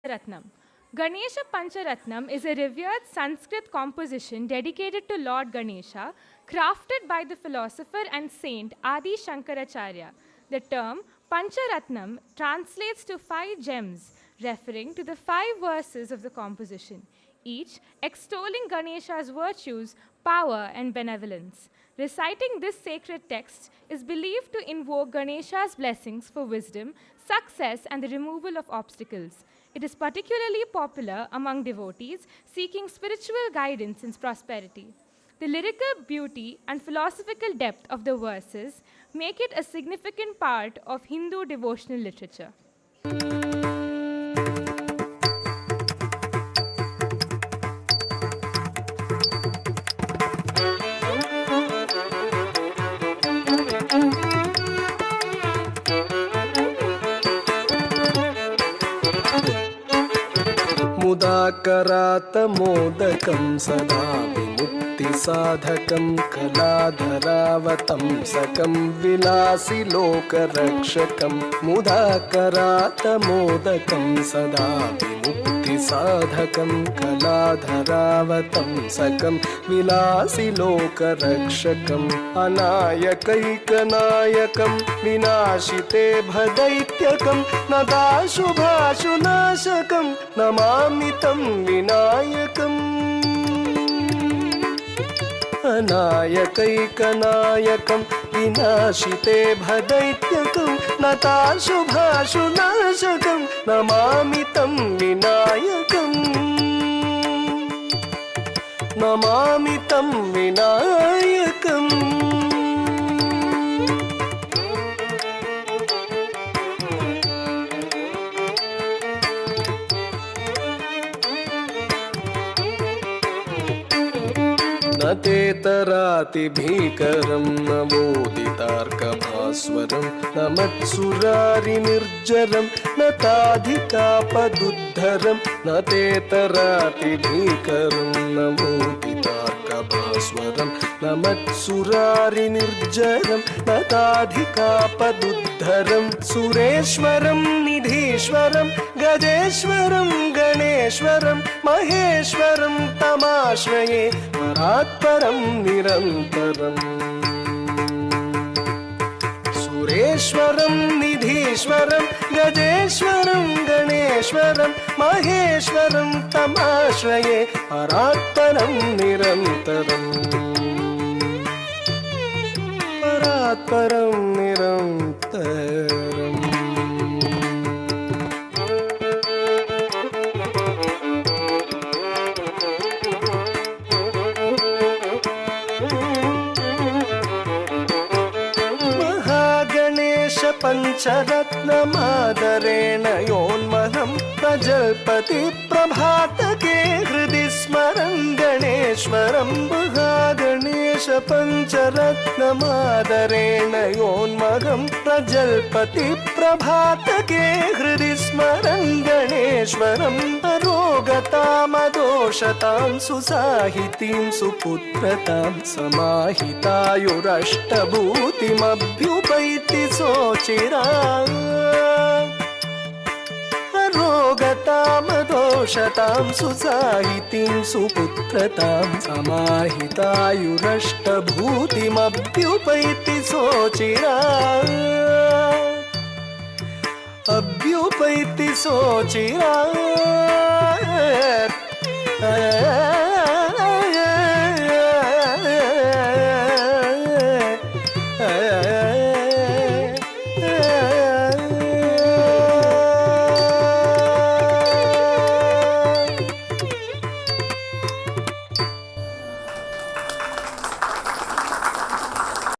Ratnam. Ganesha Pancharatnam is a revered Sanskrit composition dedicated to Lord Ganesha, crafted by the philosopher and saint Adi Shankaracharya. The term Pancharatnam translates to 5 gems, referring to the 5 verses of the composition, each extolling Ganesha's virtues, power, and benevolence. Reciting this sacred text is believed to invoke Ganesha's blessings for wisdom, success, and the removal of obstacles. It is particularly popular among devotees seeking spiritual guidance and prosperity. The lyrical beauty and philosophical depth of the verses make it a significant part of Hindu devotional literature. मुदाकरातमोदकं सदा विमुक्तिसाधकं कलाधरावतंसकं विलासिलोकरक्षकं मुदाकरातमोदकं सदा विमुक्तिसाधकं कलाधरावतंसकं विलासिलोकरक्षकम् अनायकैकनायकं विनाशिते भदैत्यकं नदाशुभाशुनाशकं नमामि तं विनायकम् अनायकैकनायकं विनाशिते भदैत्यकं नताशुभाशुनाशकं नमामि तं विनायकम् नमामि तं विनायकम् न तेतरातिभीकरं न मोदितार्कभास्वरं न मत्सुरारिनिर्जरं न ताधिकापदुद्धरं न तेतरातिभीकरं न मोदितार्कभास्वरं न मत्सुरारिनिर्जरं न ताधिकापदुद्धरं सुरेश्वरं निधीश्वरं गजेश्वरं गणेश्वरं महेश्वरं तमाश्रये परात्परं निरन्तरम् सुरेश्वरं निधीश्वरं गजेश्वरं गणेश्वरं महेश्वरं तमाश्रये परात्परं निरन्तरम् परात्परं निरन्तरम् पञ्चरत्नमादरेण योन्मनं प्रजल्पति प्रभातके हृदि स्मरं गणेश्वरं महागणेश पञ्चरत्नमादरेण योन्मनं प्रजल्पति प्रभातके हृदि स्मरं गणेश्वरं अरोगतामदोषतां सुसाहितीं सुपुत्रतां समाहितायुरष्टभूतिमभ्युपैति सोचिरात् रोगतामदोषतां सुसाहितीं सुपुत्रतां समाहितायुरष्टभूतिमभ्युपैति सोचिरात् अभ्युपैति सोचिरात्